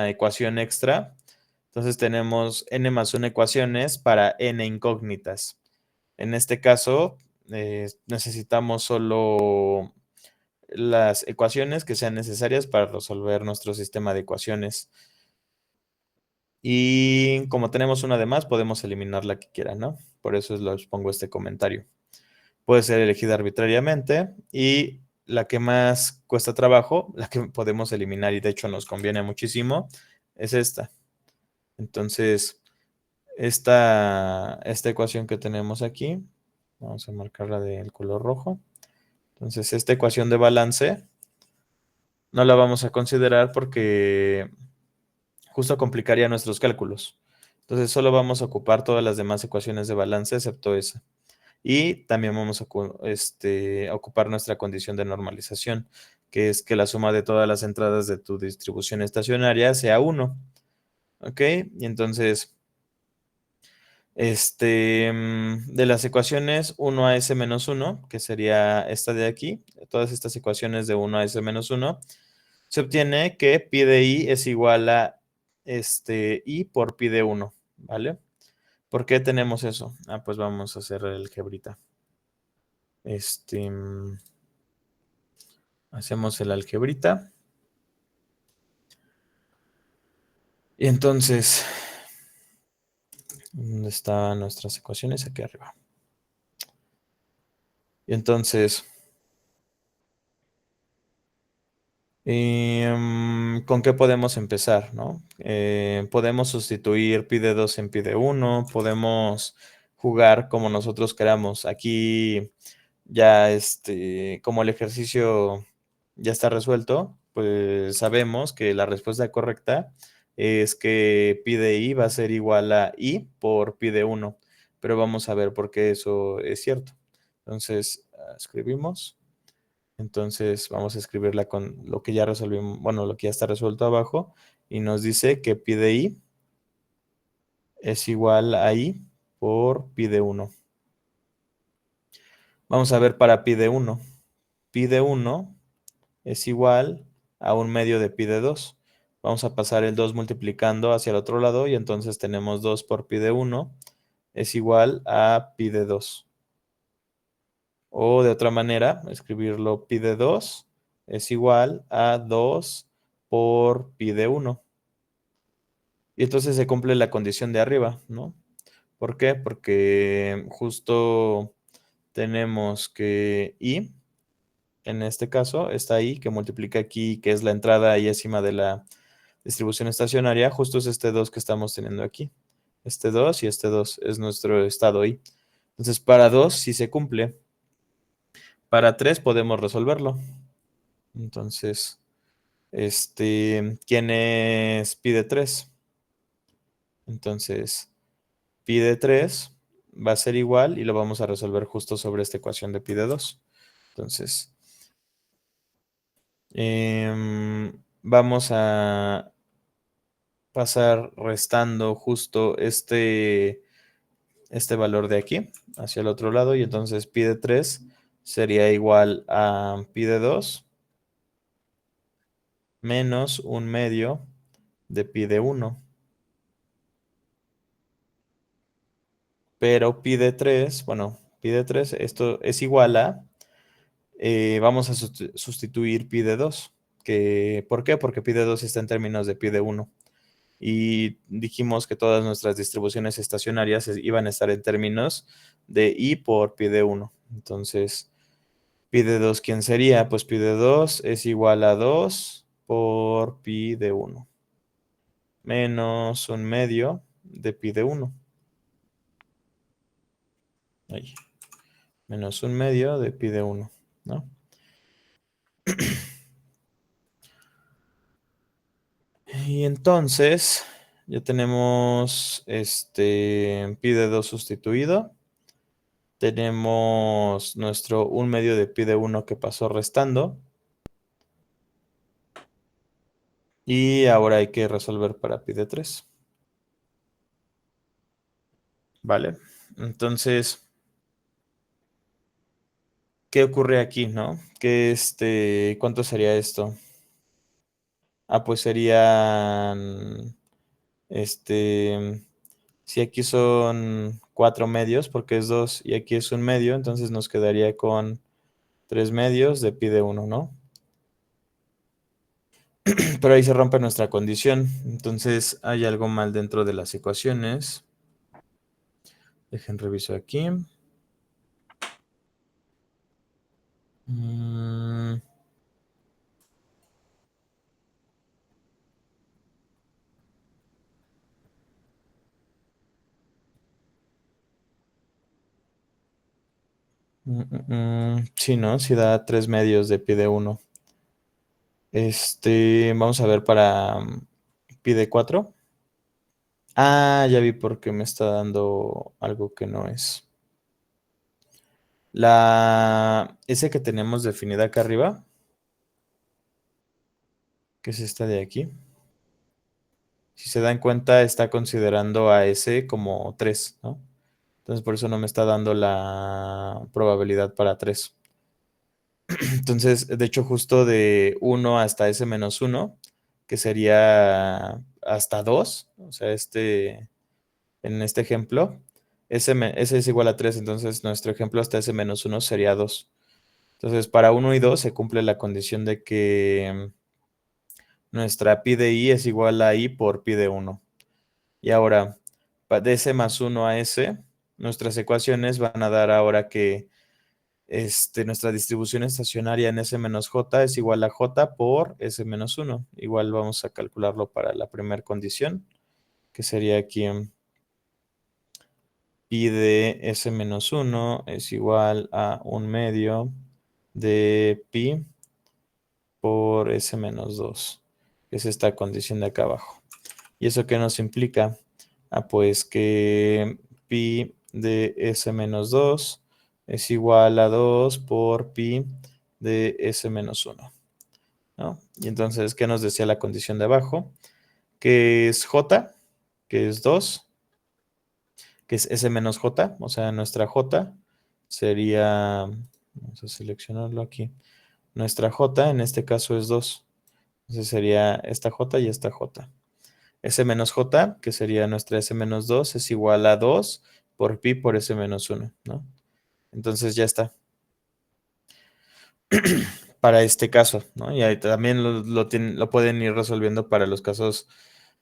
ecuación extra. Entonces tenemos n más 1 ecuaciones para n incógnitas. En este caso, necesitamos solo las ecuaciones que sean necesarias para resolver nuestro sistema de ecuaciones. Y como tenemos una de más, podemos eliminar la que quiera, ¿no? Por eso les pongo este comentario. Puede ser elegida arbitrariamente y la que más cuesta trabajo, la que podemos eliminar y de hecho nos conviene muchísimo, es esta. Entonces, esta ecuación que tenemos aquí, vamos a marcarla del color rojo. Entonces, esta ecuación de balance no la vamos a considerar porque justo complicaría nuestros cálculos. Entonces, solo vamos a ocupar todas las demás ecuaciones de balance excepto esa. Y también vamos a ocupar nuestra condición de normalización, que es que la suma de todas las entradas de tu distribución estacionaria sea 1. ¿Ok? Y entonces, de las ecuaciones 1 a s menos 1, que sería esta de aquí, todas estas ecuaciones de 1 a s menos 1, se obtiene que pi de i es igual a i por pi de 1, ¿vale? ¿Por qué tenemos eso? Pues vamos a hacer el algebrita. Hacemos el algebrita. Y entonces, ¿dónde están nuestras ecuaciones? Aquí arriba. Y entonces, ¿con qué podemos empezar, no? Podemos sustituir pi de 2 en pi de 1, podemos jugar como nosotros queramos. Aquí ya, como el ejercicio ya está resuelto, pues sabemos que la respuesta correcta es que pi de i va a ser igual a i por pi de 1, pero vamos a ver por qué eso es cierto. Entonces, escribimos. Entonces vamos a escribirla con lo que ya resolvimos, bueno, lo que ya está resuelto abajo, y nos dice que pi de i es igual a i por pi de 1. Vamos a ver para pi de 1. Pi de 1 es igual a 1/2 de pi de 2. Vamos a pasar el 2 multiplicando hacia el otro lado y entonces tenemos 2 por pi de 1 es igual a pi de 2. O de otra manera, escribirlo pi de 2 es igual a 2 por pi de 1. Y entonces se cumple la condición de arriba, ¿no? ¿Por qué? Porque justo tenemos que i, en este caso, está i, que multiplica aquí, que es la entrada yésima de la distribución estacionaria, justo es este 2 que estamos teniendo aquí. Este 2 y este 2 es nuestro estado i. Entonces, para 2 sí se cumple. Para 3 podemos resolverlo. Entonces, ¿quién es pi de 3? Entonces, pi de 3 va a ser igual y lo vamos a resolver justo sobre esta ecuación de pi de 2. Entonces, vamos a pasar restando justo este valor de aquí hacia el otro lado y entonces pi de 3 sería igual a pi de 2 menos 1/2 de pi de 1. Pero pi de 3, bueno, pi de 3, esto es igual a, vamos a sustituir pi de 2. ¿Por qué? Porque pi de 2 está en términos de pi de 1. Y dijimos que todas nuestras distribuciones estacionarias iban a estar en términos de i por pi de 1. Entonces, pi de 2, ¿quién sería? Pues pi de 2 es igual a 2 por pi de 1. Menos 1/2 de pi de 1. Ahí. Menos 1/2 de pi de 1, ¿no? Y entonces, ya tenemos pi de 2 sustituido. Tenemos nuestro 1/2 de pi de 1 que pasó restando. Y ahora hay que resolver para pi de 3. ¿Vale? Entonces, ¿qué ocurre aquí, no? ¿Cuánto sería esto? Pues serían, este, si aquí son 4 medios, porque es 2 y aquí es un medio, entonces nos quedaría con 3 medios de pi de 1, ¿no? Pero ahí se rompe nuestra condición, entonces hay algo mal dentro de las ecuaciones. Dejen reviso aquí. Mm, sí, ¿no? Sí da 3 medios de pi de 1. Vamos a ver para pi de 4. Ya vi por qué me está dando algo que no es. La S que tenemos definida acá arriba, que es esta de aquí, si se dan cuenta, está considerando a S como 3, ¿no? Entonces por eso no me está dando la probabilidad para 3. Entonces, de hecho, justo de 1 hasta S menos 1, que sería hasta 2, o sea, en este ejemplo, S es igual a 3, entonces nuestro ejemplo hasta S menos 1 sería 2. Entonces, para 1 y 2 se cumple la condición de que nuestra pi de i es igual a i por pi de 1. Y ahora, de S más 1 a S, nuestras ecuaciones van a dar ahora que nuestra distribución estacionaria en S menos J es igual a J por S menos 1. Igual vamos a calcularlo para la primera condición, que sería aquí pi de S menos 1 es igual a un medio de pi por S menos 2, que es esta condición de acá abajo. ¿Y eso qué nos implica? Pues que pi de S menos 2 es igual a 2 por pi de S menos 1, ¿no? Y entonces, ¿qué nos decía la condición de abajo? Que es J, que es 2, que es S menos J, o sea, nuestra J sería, vamos a seleccionarlo aquí, nuestra J en este caso es 2, entonces sería esta J y esta J. S menos J, que sería nuestra S menos 2, es igual a 2 por pi por S menos 1, ¿no? Entonces ya está. Para este caso, ¿no? Y ahí también lo pueden ir resolviendo para los casos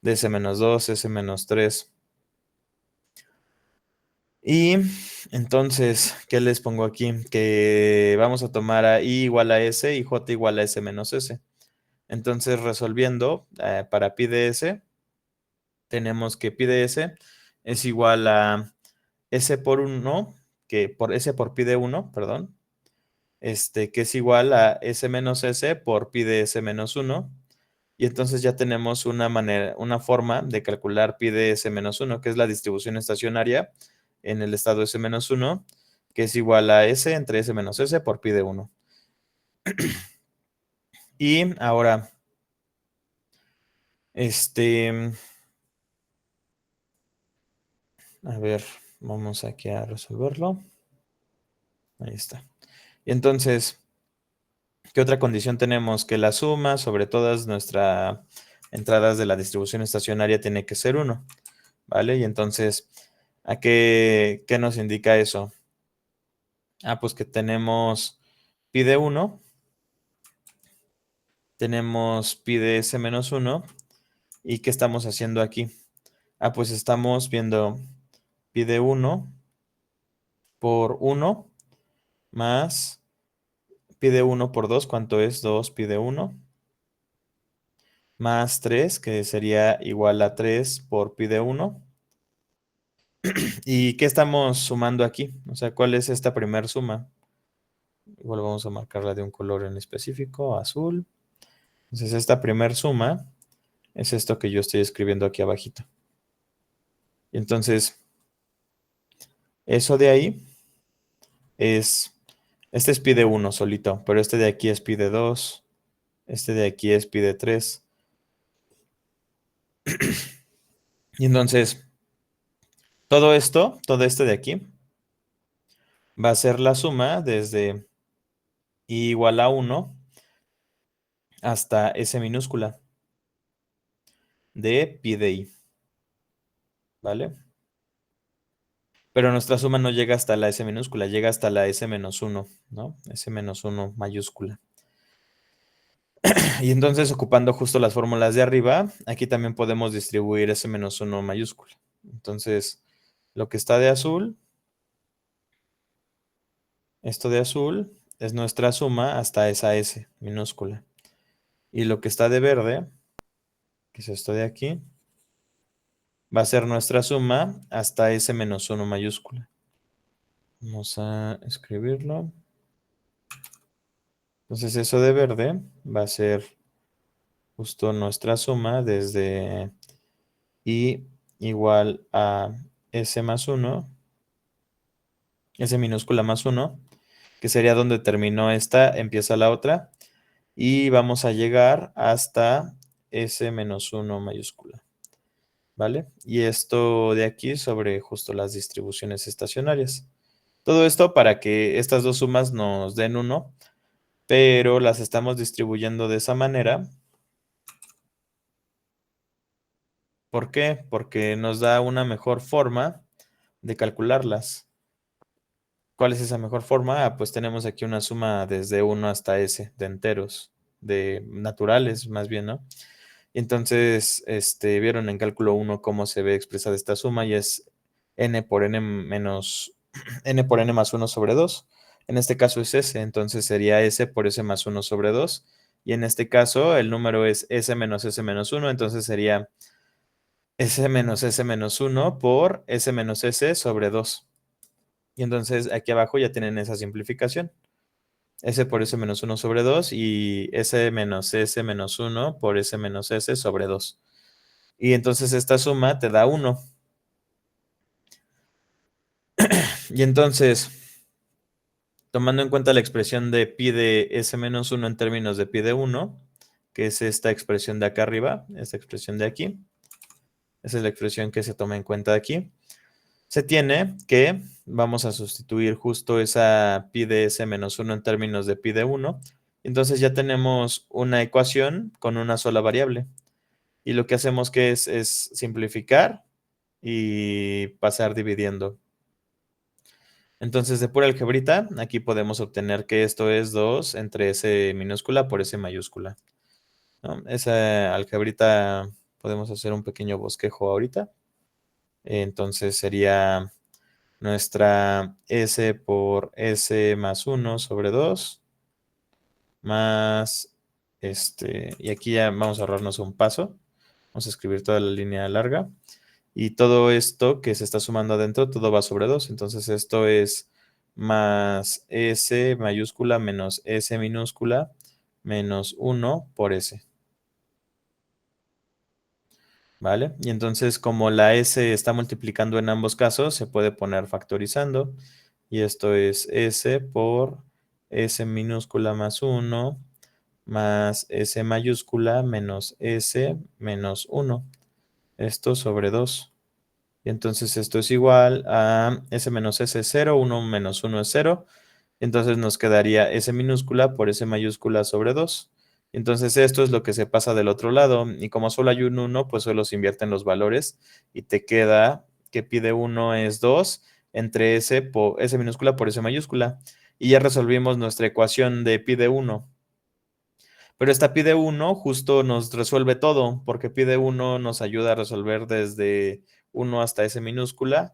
de S menos 2, S menos 3. Y entonces, ¿qué les pongo aquí? Que vamos a tomar a I igual a S y J igual a S menos S. Entonces, resolviendo para pi de S, tenemos que pi de S es igual a S por 1, que por S por pi de 1, perdón, que es igual a S menos S por pi de S menos 1. Y entonces ya tenemos una manera, una forma de calcular pi de S menos 1, que es la distribución estacionaria en el estado S menos 1, que es igual a S entre S menos S por pi de 1. Y ahora, a ver, vamos aquí a resolverlo. Ahí está. Y entonces, ¿qué otra condición tenemos? Que la suma sobre todas nuestras entradas de la distribución estacionaria tiene que ser 1, ¿vale? Y entonces, ¿a qué nos indica eso? Pues que tenemos pi de 1, tenemos pi de S menos 1, ¿y qué estamos haciendo aquí? Pues estamos viendo pi de 1 por 1 más pi de 1 por 2, ¿cuánto es? 2 pi de 1, más 3, que sería igual a 3 por pi de 1. ¿Y qué estamos sumando aquí? O sea, ¿cuál es esta primer suma? Igual vamos a marcarla de un color en específico, azul. Entonces, esta primer suma es esto que yo estoy escribiendo aquí abajito. Y entonces, eso de ahí este es pi de 1 solito, pero este de aquí es pi de 2, este de aquí es pi de 3. Y entonces, todo esto, todo este de aquí, va a ser la suma desde i igual a 1 hasta S minúscula. de pi de i, ¿vale? Pero nuestra suma no llega hasta la S minúscula, llega hasta la S menos 1, ¿no? S menos 1 mayúscula. Y entonces, ocupando justo las fórmulas de arriba, aquí también podemos distribuir S menos 1 mayúscula. Entonces, lo que está de azul, esto de azul, es nuestra suma hasta esa S minúscula. Y lo que está de verde, que es esto de aquí, va a ser nuestra suma hasta S menos 1 mayúscula. Vamos a escribirlo. Entonces, eso de verde va a ser justo nuestra suma desde i igual a S más 1, S minúscula más 1, que sería donde terminó esta, empieza la otra, y vamos a llegar hasta S menos 1 mayúscula, ¿vale? Y esto de aquí sobre justo las distribuciones estacionarias. Todo esto para que estas dos sumas nos den 1, pero las estamos distribuyendo de esa manera. ¿Por qué? Porque nos da una mejor forma de calcularlas. ¿Cuál es esa mejor forma? Ah, pues tenemos aquí una suma desde 1 hasta S de enteros, de naturales más bien, ¿no? Y entonces, vieron en cálculo 1 cómo se ve expresada esta suma y es n por n menos n por n más 1 sobre 2. En este caso es S, entonces sería S por S más 1 sobre 2. Y en este caso el número es S menos 1, entonces sería S menos 1 por S menos S sobre 2. Y entonces aquí abajo ya tienen esa simplificación. S por S menos 1 sobre 2 y S menos 1 por S menos S sobre 2. Y entonces esta suma te da 1. Y entonces, tomando en cuenta la expresión de pi de S menos 1 en términos de pi de 1, que es esta expresión de acá arriba, esta expresión de aquí, esa es la expresión que se toma en cuenta aquí. Se tiene que vamos a sustituir justo esa pi de S menos 1 en términos de pi de 1. Entonces ya tenemos una ecuación con una sola variable. Y lo que hacemos que es simplificar y pasar dividiendo. Entonces, de pura algebrita, aquí podemos obtener que esto es 2 entre S minúscula por S mayúscula, ¿no? Esa algebrita podemos hacer un pequeño bosquejo ahorita. Entonces sería nuestra S por S más 1 sobre 2 más y aquí ya vamos a ahorrarnos un paso. Vamos a escribir toda la línea larga. Y todo esto que se está sumando adentro, todo va sobre 2. Entonces esto es más S mayúscula menos S minúscula menos 1 por S. ¿Vale? Y entonces como la S está multiplicando en ambos casos, se puede poner factorizando. Y esto es S por S minúscula más 1 más S mayúscula menos S menos 1. Esto sobre 2. Y entonces esto es igual a S menos S es 0, 1 menos 1 es 0. Entonces nos quedaría S minúscula por S mayúscula sobre 2. Entonces esto es lo que se pasa del otro lado. Y como solo hay un 1, pues solo se invierten los valores. Y te queda que pi de 1 es 2 entre S minúscula por S mayúscula. Y ya resolvimos nuestra ecuación de pi de 1. Pero esta pi de 1 justo nos resuelve todo, porque pi de 1 nos ayuda a resolver desde 1 hasta S minúscula.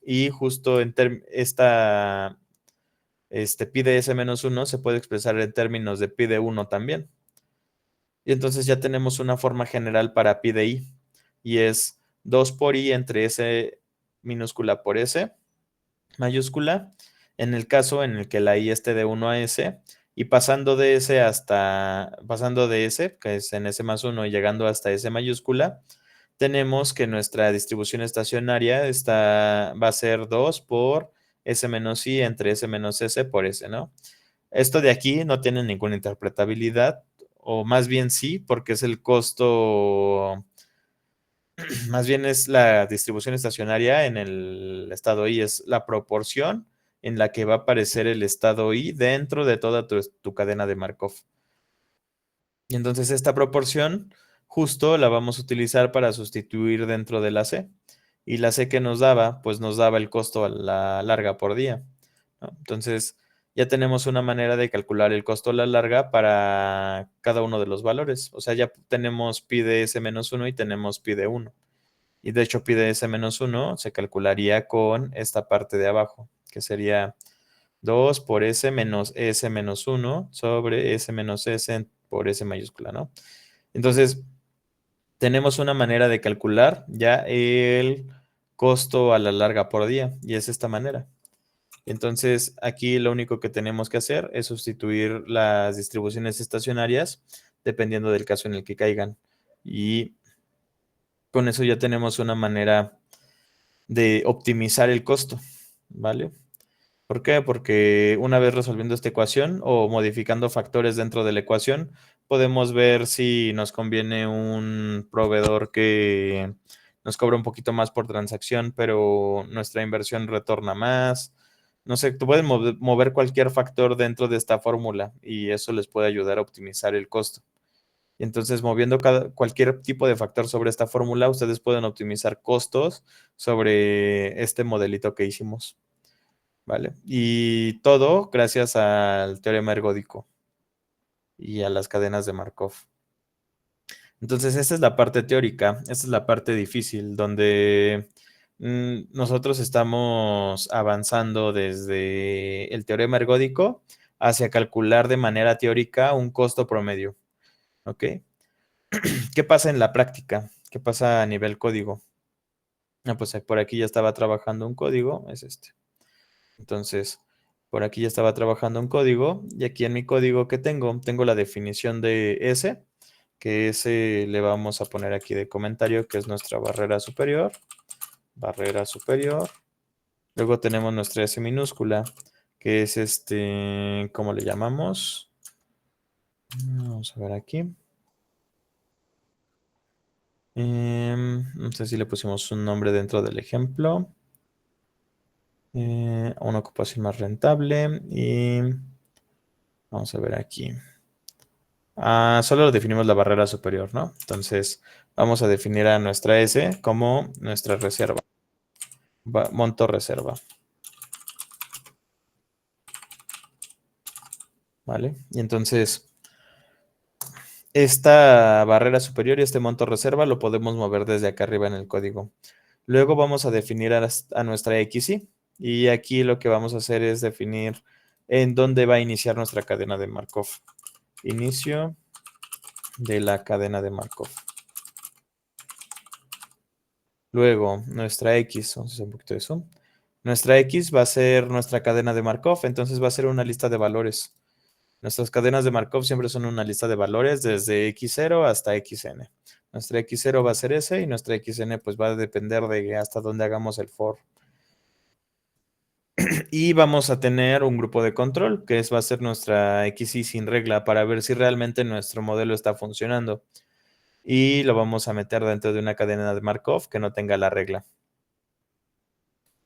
Y justo pi de S menos 1 se puede expresar en términos de pi de 1 también. Y entonces ya tenemos una forma general para pi de i. Y es 2 por i entre S minúscula por S mayúscula, en el caso en el que la i esté de 1 a S, y pasando de S, que es en S más 1, y llegando hasta S mayúscula, tenemos que nuestra distribución estacionaria va a ser 2 por S menos i entre S menos S por S, ¿no? Esto de aquí no tiene ninguna interpretabilidad, o más bien sí, porque es el costo, más bien es la distribución estacionaria en el estado I, es la proporción en la que va a aparecer el estado I dentro de toda tu cadena de Markov. Y entonces esta proporción justo la vamos a utilizar para sustituir dentro de la C. Y la C que nos daba, pues nos daba el costo a la larga por día, ¿no? Entonces, ya tenemos una manera de calcular el costo a la larga para cada uno de los valores. O sea, ya tenemos pi de S-1 y tenemos pi de 1. Y de hecho, pi de S-1 se calcularía con esta parte de abajo, que sería 2 por S menos S menos 1 sobre S menos S por S mayúscula, ¿no? Entonces, tenemos una manera de calcular ya el costo a la larga por día, y es esta manera. Entonces, aquí lo único que tenemos que hacer es sustituir las distribuciones estacionarias dependiendo del caso en el que caigan. Y con eso ya tenemos una manera de optimizar el costo, ¿vale? ¿Por qué? Porque una vez resolviendo esta ecuación o modificando factores dentro de la ecuación, podemos ver si nos conviene un proveedor que nos cobra un poquito más por transacción, pero nuestra inversión retorna más. No sé, tú puedes mover cualquier factor dentro de esta fórmula y eso les puede ayudar a optimizar el costo. Y entonces, moviendo cualquier tipo de factor sobre esta fórmula, ustedes pueden optimizar costos sobre este modelito que hicimos. ¿Vale? Y todo gracias al teorema ergódico y a las cadenas de Markov. Entonces, esta es la parte teórica, esta es la parte difícil, donde nosotros estamos avanzando desde el teorema ergódico hacia calcular de manera teórica un costo promedio. ¿Ok? ¿Qué pasa en la práctica? ¿Qué pasa a nivel código? Pues por aquí ya estaba trabajando un código, es este. Entonces, por aquí ya estaba trabajando un código y aquí en mi código que tengo la definición de S, que S le vamos a poner aquí de comentario, que es nuestra barrera superior, barrera superior. Luego tenemos nuestra S minúscula, que es ¿cómo le llamamos? Vamos a ver aquí. No sé si le pusimos un nombre dentro del ejemplo. Una ocupación más rentable y vamos a ver aquí. Solo definimos la barrera superior, ¿no? Entonces, vamos a definir a nuestra S como nuestra reserva. Monto reserva. ¿Vale? Y entonces, esta barrera superior y este monto reserva lo podemos mover desde acá arriba en el código. Luego vamos a definir a nuestra XY. Y aquí lo que vamos a hacer es definir en dónde va a iniciar nuestra cadena de Markov. Inicio de la cadena de Markov. Luego, nuestra X, vamos a hacer un poquito de zoom. Nuestra X va a ser nuestra cadena de Markov, entonces va a ser una lista de valores. Nuestras cadenas de Markov siempre son una lista de valores desde X0 hasta Xn. Nuestra X0 va a ser S y nuestra Xn pues va a depender de hasta dónde hagamos el for. Y vamos a tener un grupo de control, que va a ser nuestra XY sin regla, para ver si realmente nuestro modelo está funcionando. Y lo vamos a meter dentro de una cadena de Markov que no tenga la regla.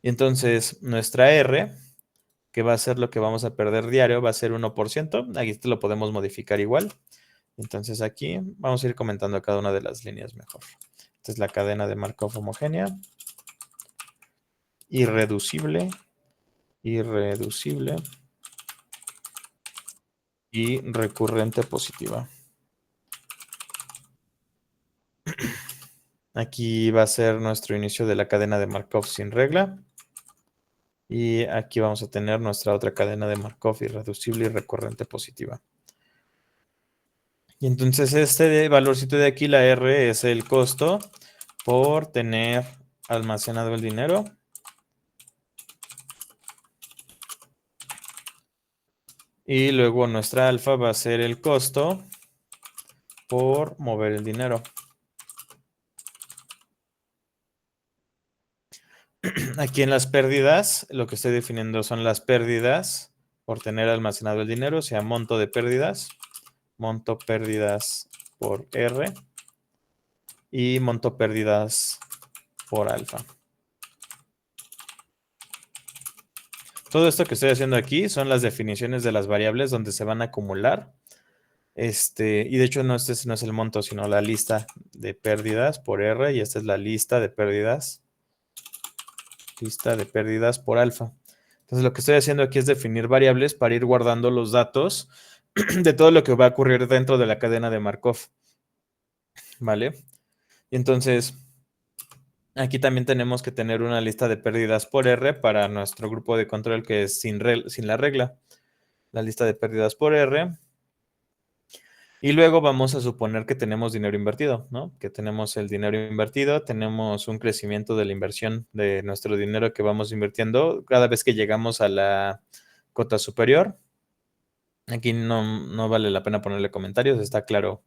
Y entonces nuestra R, que va a ser lo que vamos a perder diario, va a ser 1%. Aquí esto lo podemos modificar igual. Entonces aquí vamos a ir comentando cada una de las líneas mejor. Esta es la cadena de Markov homogénea. Irreducible. Irreducible. Y recurrente positiva. Aquí va a ser nuestro inicio de la cadena de Markov sin regla. Y aquí vamos a tener nuestra otra cadena de Markov irreducible y recurrente positiva. Y entonces este valorcito de aquí, la R, es el costo por tener almacenado el dinero. Y luego nuestra alfa va a ser el costo por mover el dinero. Aquí en las pérdidas, lo que estoy definiendo son las pérdidas por tener almacenado el dinero, o sea, monto de pérdidas, monto pérdidas por R y monto pérdidas por alfa. Todo esto que estoy haciendo aquí son las definiciones de las variables donde se van a acumular Y de hecho no, este no es el monto, sino la lista de pérdidas por R, y esta es la lista de pérdidas por alfa. Entonces lo que estoy haciendo aquí es definir variables para ir guardando los datos de todo lo que va a ocurrir dentro de la cadena de Markov, ¿vale? Y entonces aquí también tenemos que tener una lista de pérdidas por R para nuestro grupo de control que es sin la regla. La lista de pérdidas por R. Y luego vamos a suponer que tenemos dinero invertido, ¿no? Que tenemos el dinero invertido, tenemos un crecimiento de la inversión de nuestro dinero que vamos invirtiendo cada vez que llegamos a la cota superior. Aquí no vale la pena ponerle comentarios, está claro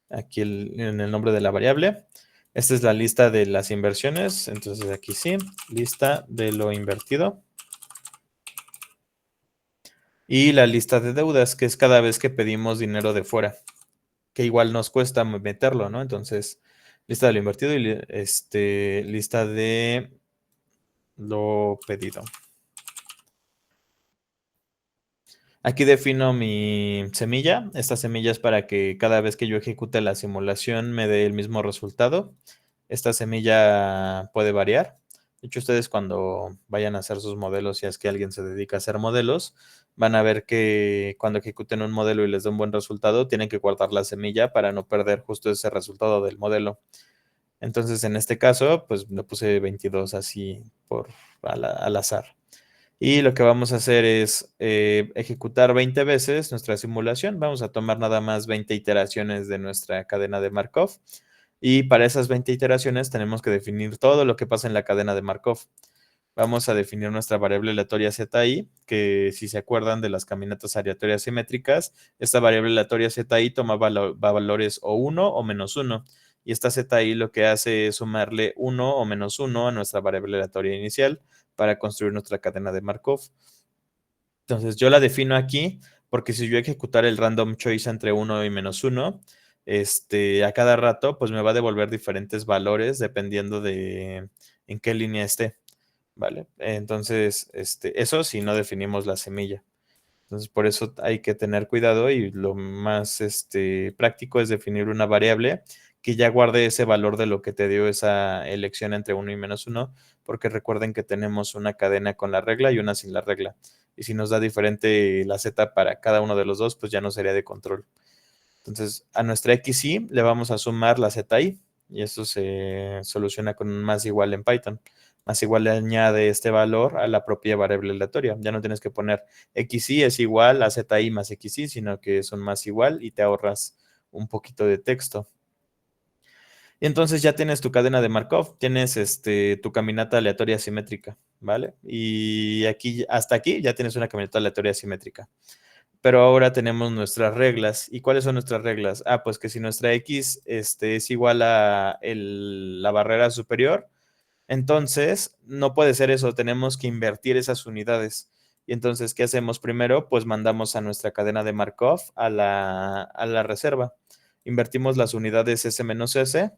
aquí en el nombre de la variable. Esta es la lista de las inversiones, entonces aquí sí, lista de lo invertido. Y la lista de deudas, que es cada vez que pedimos dinero de fuera, que igual nos cuesta meterlo, ¿no? Entonces, lista de lo invertido y lista de lo pedido. Aquí defino mi semilla. Esta semilla es para que cada vez que yo ejecute la simulación me dé el mismo resultado. Esta semilla puede variar. De hecho, ustedes cuando vayan a hacer sus modelos, si es que alguien se dedica a hacer modelos, van a ver que cuando ejecuten un modelo y les dé un buen resultado, tienen que guardar la semilla para no perder justo ese resultado del modelo. Entonces, en este caso, pues le puse 22 así al azar. Y lo que vamos a hacer es ejecutar 20 veces nuestra simulación. Vamos a tomar nada más 20 iteraciones de nuestra cadena de Markov. Y para esas 20 iteraciones tenemos que definir todo lo que pasa en la cadena de Markov. Vamos a definir nuestra variable aleatoria ZI, que si se acuerdan de las caminatas aleatorias simétricas, esta variable aleatoria ZI toma valores o 1 o -1. Y esta ZI lo que hace es sumarle 1 o -1 a nuestra variable aleatoria inicial para construir nuestra cadena de Markov. Entonces yo la defino aquí porque si yo ejecutar el random choice entre 1 y -1, a cada rato pues me va a devolver diferentes valores dependiendo de en qué línea esté, ¿vale? Entonces, eso si no definimos la semilla. Entonces, por eso hay que tener cuidado y lo más práctico es definir una variable que ya guarde ese valor de lo que te dio esa elección entre 1 y -1, porque recuerden que tenemos una cadena con la regla y una sin la regla. Y si nos da diferente la z para cada uno de los dos, pues ya no sería de control. Entonces, a nuestra XY le vamos a sumar la ZI y eso se soluciona con un más igual en Python. Más igual le añade este valor a la propia variable aleatoria. Ya no tienes que poner XY es igual a ZI más XY, sino que es un más igual y te ahorras un poquito de texto. Y entonces ya tienes tu cadena de Markov, tienes tu caminata aleatoria simétrica, ¿vale? Y aquí, hasta aquí ya tienes una caminata aleatoria simétrica. Pero ahora tenemos nuestras reglas. ¿Y cuáles son nuestras reglas? Ah, pues que si nuestra X es igual a la barrera superior, entonces no puede ser eso, tenemos que invertir esas unidades. Y entonces, ¿qué hacemos primero? Pues mandamos a nuestra cadena de Markov a la reserva. Invertimos las unidades S menos S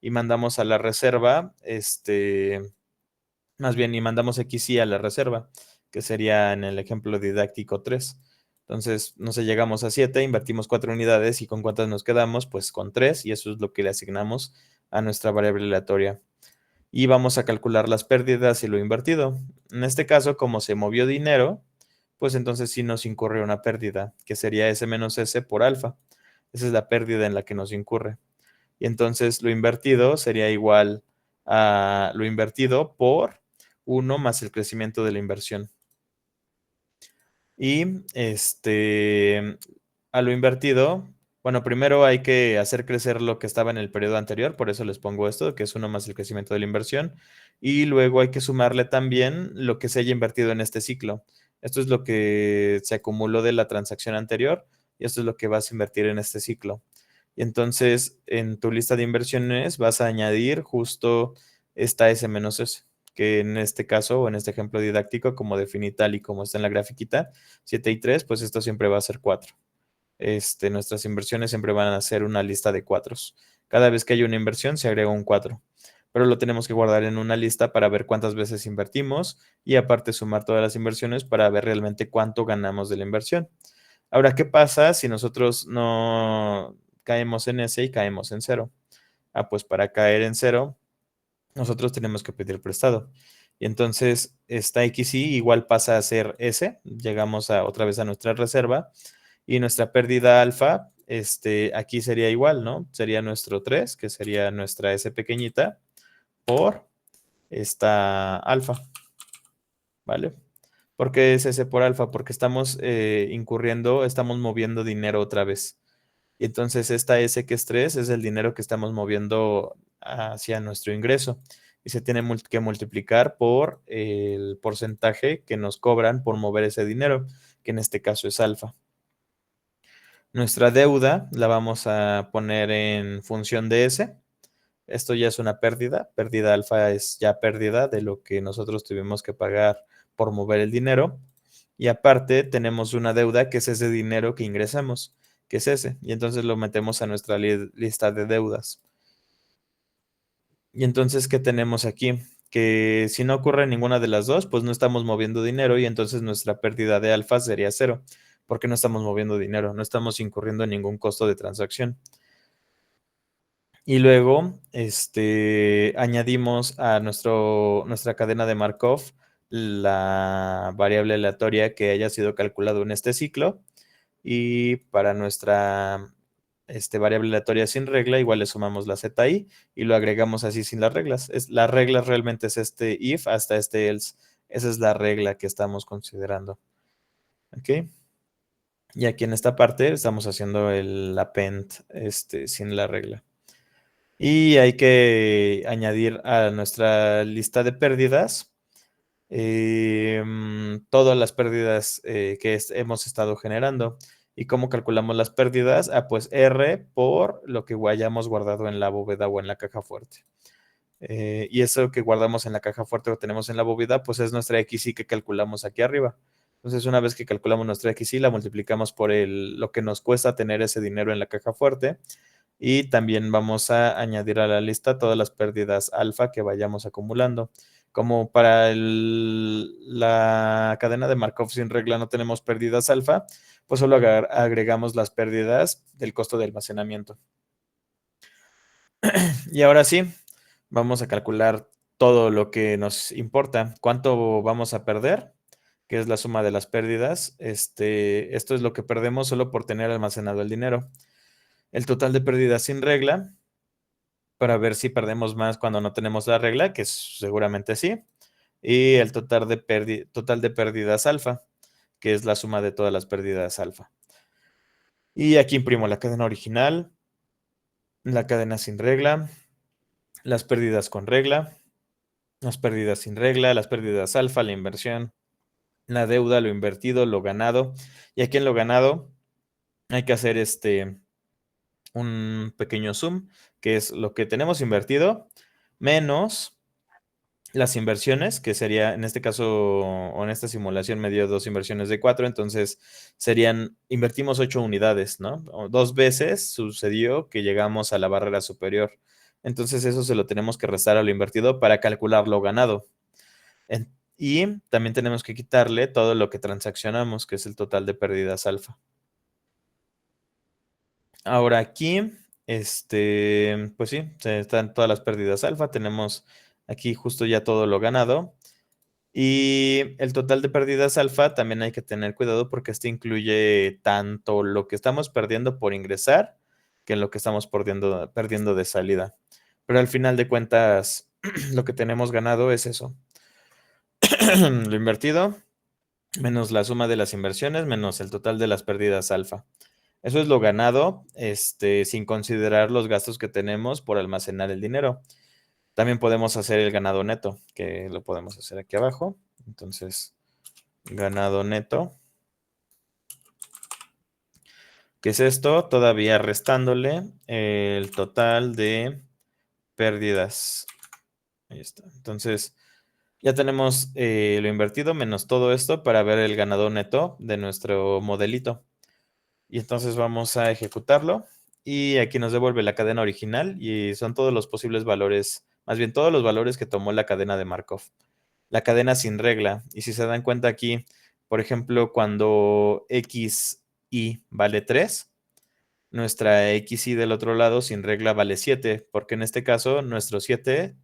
y mandamos a la reserva, más bien, y mandamos XY a la reserva, que sería en el ejemplo didáctico 3. Entonces, no sé, llegamos a 7, invertimos 4 unidades y ¿con cuántas nos quedamos? Pues con 3 y eso es lo que le asignamos a nuestra variable aleatoria. Y vamos a calcular las pérdidas y lo invertido. En este caso, como se movió dinero, pues entonces sí nos incurre una pérdida, que sería S menos S por alfa. Esa es la pérdida en la que nos incurre. Y entonces lo invertido sería igual a lo invertido por 1 más el crecimiento de la inversión. Y a lo invertido, bueno, primero hay que hacer crecer lo que estaba en el periodo anterior, por eso les pongo esto, que es 1 más el crecimiento de la inversión. Y luego hay que sumarle también lo que se haya invertido en este ciclo. Esto es lo que se acumuló de la transacción anterior y esto es lo que vas a invertir en este ciclo. Y entonces en tu lista de inversiones vas a añadir justo esta S menos S, que en este caso o en este ejemplo didáctico, como definí tal y como está en la grafiquita, 7 y 3, pues esto siempre va a ser 4. Nuestras inversiones siempre van a ser una lista de 4. Cada vez que hay una inversión se agrega un 4, pero lo tenemos que guardar en una lista para ver cuántas veces invertimos y aparte sumar todas las inversiones para ver realmente cuánto ganamos de la inversión. Ahora, ¿qué pasa si nosotros no caemos en S y caemos en cero? Pues para caer en cero, nosotros tenemos que pedir prestado. Y entonces esta XY igual pasa a ser S, llegamos otra vez a nuestra reserva y nuestra pérdida alfa, aquí sería igual, ¿no? Sería nuestro 3, que sería nuestra S pequeñita, por esta alfa, ¿vale? ¿Por qué es S por alfa? Porque estamos incurriendo, estamos moviendo dinero otra vez. Y entonces esta S que es 3 es el dinero que estamos moviendo hacia nuestro ingreso. Y se tiene que multiplicar por el porcentaje que nos cobran por mover ese dinero, que en este caso es alfa. Nuestra deuda la vamos a poner en función de S. Esto ya es una pérdida. Pérdida alfa es ya pérdida de lo que nosotros tuvimos que pagar por mover el dinero. Y aparte tenemos una deuda que es ese dinero que ingresamos, que es ese. Y entonces lo metemos a nuestra lista de deudas. Y entonces, ¿qué tenemos aquí? Que si no ocurre ninguna de las dos, pues no estamos moviendo dinero y entonces nuestra pérdida de alfa sería cero, porque no estamos moviendo dinero, no estamos incurriendo en ningún costo de transacción. Y luego, añadimos a nuestra cadena de Markov la variable aleatoria que haya sido calculado en este ciclo. Y para nuestra variable aleatoria sin regla, igual le sumamos la ZI y lo agregamos así sin las reglas. La regla realmente es este if hasta este else. Esa es la regla que estamos considerando. ¿Ok? Y aquí en esta parte estamos haciendo el append sin la regla. Y hay que añadir a nuestra lista de pérdidas todas las pérdidas que hemos estado generando. ¿Y cómo calculamos las pérdidas? Pues R por lo que hayamos guardado en la bóveda o en la caja fuerte. Y eso que guardamos en la caja fuerte o tenemos en la bóveda, pues es nuestra XY que calculamos aquí arriba. Entonces, una vez que calculamos nuestra XY, la multiplicamos por lo que nos cuesta tener ese dinero en la caja fuerte. Y también vamos a añadir a la lista todas las pérdidas alfa que vayamos acumulando. Como para la cadena de Markov sin regla no tenemos pérdidas alfa, pues solo agregamos las pérdidas del costo de almacenamiento. Y ahora sí, vamos a calcular todo lo que nos importa. ¿Cuánto vamos a perder? Que es la suma de las pérdidas. Esto es lo que perdemos solo por tener almacenado el dinero. El total de pérdidas sin regla, para ver si perdemos más cuando no tenemos la regla, que seguramente sí. Y el total de pérdidas alfa, que es la suma de todas las pérdidas alfa. Y aquí imprimo la cadena original, la cadena sin regla, las pérdidas con regla, las pérdidas sin regla, las pérdidas alfa, la inversión, la deuda, lo invertido, lo ganado. Y aquí en lo ganado hay que hacer un pequeño zoom, que es lo que tenemos invertido, menos las inversiones, que sería, en este caso, o en esta simulación me dio 2 inversiones de 4, entonces invertimos 8 unidades, ¿no? 2 veces sucedió que llegamos a la barrera superior. Entonces eso se lo tenemos que restar a lo invertido para calcular lo ganado. Y también tenemos que quitarle todo lo que transaccionamos, que es el total de pérdidas alfa. Ahora aquí, pues sí, están todas las pérdidas alfa. Tenemos aquí justo ya todo lo ganado. Y el total de pérdidas alfa también hay que tener cuidado porque este incluye tanto lo que estamos perdiendo por ingresar que lo que estamos perdiendo de salida. Pero al final de cuentas, lo que tenemos ganado es eso. Lo invertido menos la suma de las inversiones menos el total de las pérdidas alfa. Eso es lo ganado, sin considerar los gastos que tenemos por almacenar el dinero. También podemos hacer el ganado neto, que lo podemos hacer aquí abajo. Entonces, ganado neto. ¿Qué es esto? Todavía restándole el total de pérdidas. Ahí está. Entonces, ya tenemos lo invertido menos todo esto para ver el ganado neto de nuestro modelito. Y entonces vamos a ejecutarlo. Y aquí nos devuelve la cadena original y son todos los posibles valores, más bien todos los valores que tomó la cadena de Markov. La cadena sin regla. Y si se dan cuenta aquí, por ejemplo, cuando XY y vale 3, nuestra xy del otro lado sin regla vale 7, porque en este caso nuestro 7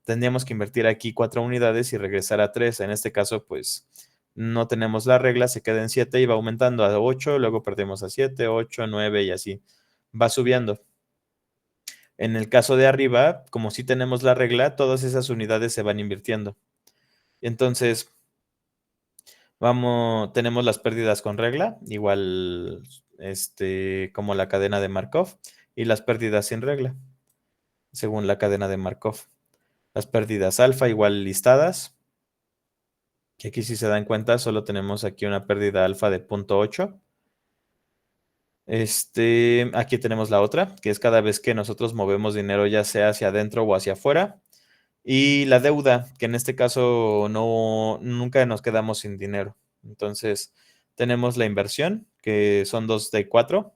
tendríamos que invertir aquí 4 unidades y regresar a 3. En este caso, pues no tenemos la regla, se queda en 7 y va aumentando a 8, luego perdemos a 7, 8, 9 y así va subiendo. En el caso de arriba, como sí tenemos la regla, todas esas unidades se van invirtiendo. Entonces, tenemos las pérdidas con regla, igual como la cadena de Markov, y las pérdidas sin regla, según la cadena de Markov. Las pérdidas alfa igual listadas, que aquí si se dan cuenta solo tenemos aquí una pérdida alfa de 0.8. Aquí tenemos la otra, que es cada vez que nosotros movemos dinero ya sea hacia adentro o hacia afuera. Y la deuda, que en este caso nunca nos quedamos sin dinero. Entonces, tenemos la inversión, que son 2 de 4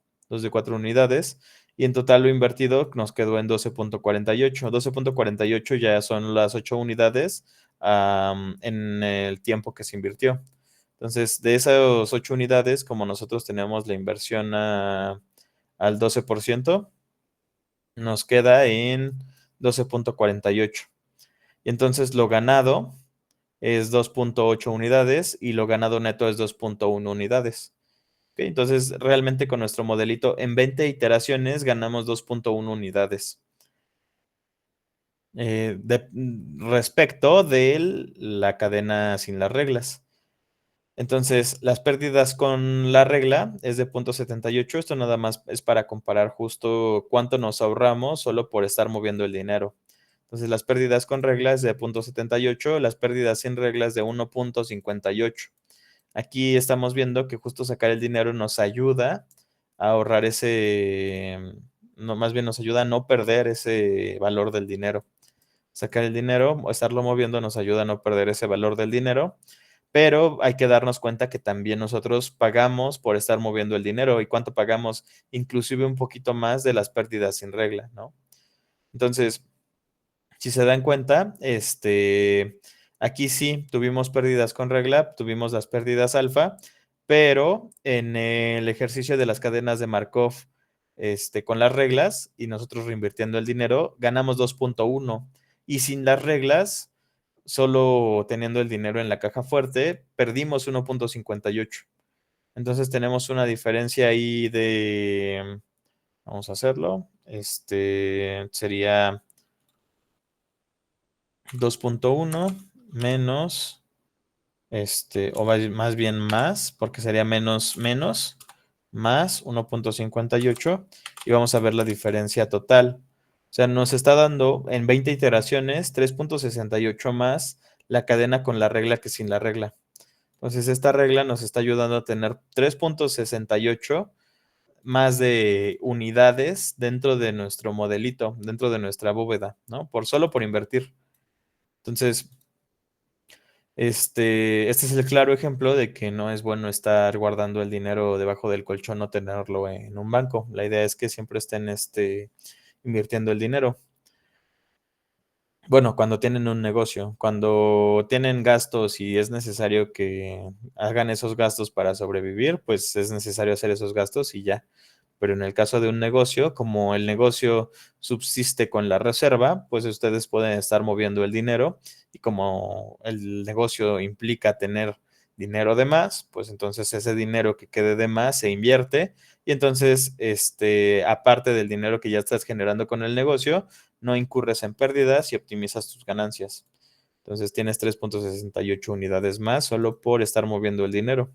unidades, y en total lo invertido nos quedó en 12.48. 12.48 ya son las 8 unidades en el tiempo que se invirtió. Entonces, de esas 8 unidades, como nosotros tenemos la inversión al 12%, nos queda en 12.48. Y entonces lo ganado es 2.8 unidades y lo ganado neto es 2.1 unidades. ¿Ok? Entonces, realmente con nuestro modelito en 20 iteraciones ganamos 2.1 unidades. Respecto de la cadena sin las reglas. Entonces, las pérdidas con la regla es de 0.78. Esto nada más es para comparar justo cuánto nos ahorramos solo por estar moviendo el dinero. Entonces, las pérdidas con reglas de 0.78, las pérdidas sin reglas de 1.58. Aquí estamos viendo que justo sacar el dinero nos ayuda a ahorrar no, más bien nos ayuda a no perder ese valor del dinero. Sacar el dinero o estarlo moviendo nos ayuda a no perder ese valor del dinero, pero hay que darnos cuenta que también nosotros pagamos por estar moviendo el dinero. ¿Y cuánto pagamos? Inclusive un poquito más de las pérdidas sin regla, ¿no? Entonces, si se dan cuenta, aquí sí tuvimos pérdidas con regla, tuvimos las pérdidas alfa, pero en el ejercicio de las cadenas de Markov, con las reglas y nosotros reinvirtiendo el dinero, ganamos 2.1 y sin las reglas, solo teniendo el dinero en la caja fuerte, perdimos 1.58. Entonces tenemos una diferencia ahí vamos a hacerlo, sería 2.1 menos, o más bien más, porque sería menos, más 1.58 y vamos a ver la diferencia total. O sea, nos está dando en 20 iteraciones 3.68 más la cadena con la regla que sin la regla. Entonces, esta regla nos está ayudando a tener 3.68 más de unidades dentro de nuestro modelito, dentro de nuestra bóveda, ¿no? Solo por invertir. Entonces, este es el claro ejemplo de que no es bueno estar guardando el dinero debajo del colchón o tenerlo en un banco. La idea es que siempre estén invirtiendo el dinero. Bueno, cuando tienen un negocio, cuando tienen gastos y es necesario que hagan esos gastos para sobrevivir, pues es necesario hacer esos gastos y ya. Pero en el caso de un negocio, como el negocio subsiste con la reserva, pues ustedes pueden estar moviendo el dinero y como el negocio implica tener dinero de más, pues entonces ese dinero que quede de más se invierte y entonces, aparte del dinero que ya estás generando con el negocio, no incurres en pérdidas y optimizas tus ganancias. Entonces tienes 3.68 unidades más solo por estar moviendo el dinero.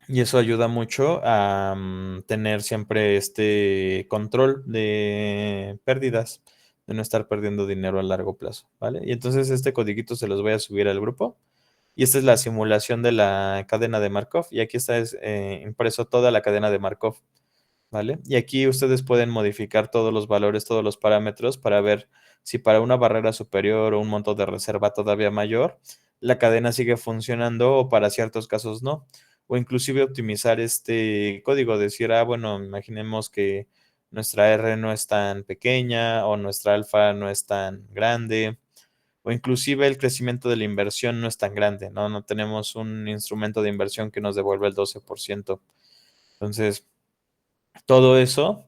Y eso ayuda mucho a tener siempre este control de pérdidas, de no estar perdiendo dinero a largo plazo, ¿vale? Y entonces este codiguito se los voy a subir al grupo. Y esta es la simulación de la cadena de Markov. Y aquí está impreso toda la cadena de Markov, ¿vale? Y aquí ustedes pueden modificar todos los valores, todos los parámetros para ver si para una barrera superior o un monto de reserva todavía mayor, la cadena sigue funcionando o para ciertos casos no. O inclusive optimizar este código, decir, bueno, imaginemos que nuestra R no es tan pequeña o nuestra alfa no es tan grande o inclusive el crecimiento de la inversión no es tan grande, ¿no? No tenemos un instrumento de inversión que nos devuelva el 12%. Entonces, todo eso,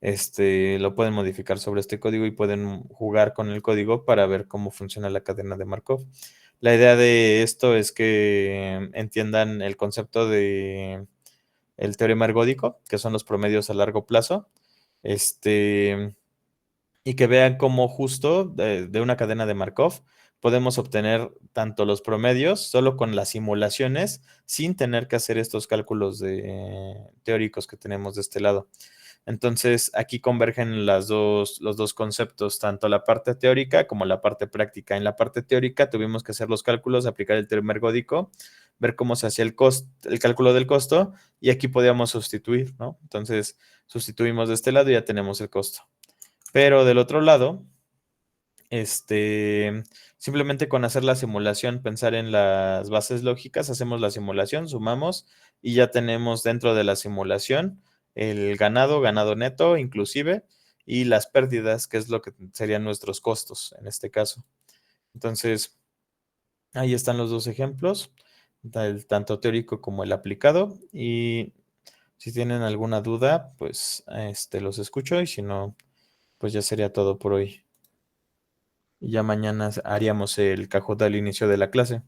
lo pueden modificar sobre este código y pueden jugar con el código para ver cómo funciona la cadena de Markov. La idea de esto es que entiendan el concepto de el teorema ergódico, que son los promedios a largo plazo, y que vean cómo justo de una cadena de Markov podemos obtener tanto los promedios solo con las simulaciones sin tener que hacer estos cálculos teóricos que tenemos de este lado. Entonces, aquí convergen los dos conceptos, tanto la parte teórica como la parte práctica. En la parte teórica tuvimos que hacer los cálculos, aplicar el teorema ergódico, ver cómo se hacía el cálculo del costo y aquí podíamos sustituir, ¿no? Entonces, sustituimos de este lado y ya tenemos el costo. Pero del otro lado, simplemente con hacer la simulación, pensar en las bases lógicas, hacemos la simulación, sumamos y ya tenemos dentro de la simulación el ganado, ganado neto inclusive, y las pérdidas, que es lo que serían nuestros costos en este caso. Entonces, ahí están los dos ejemplos, tanto teórico como el aplicado. Y si tienen alguna duda, pues los escucho y si no, pues ya sería todo por hoy. Y ya mañana haríamos el cajón al inicio de la clase.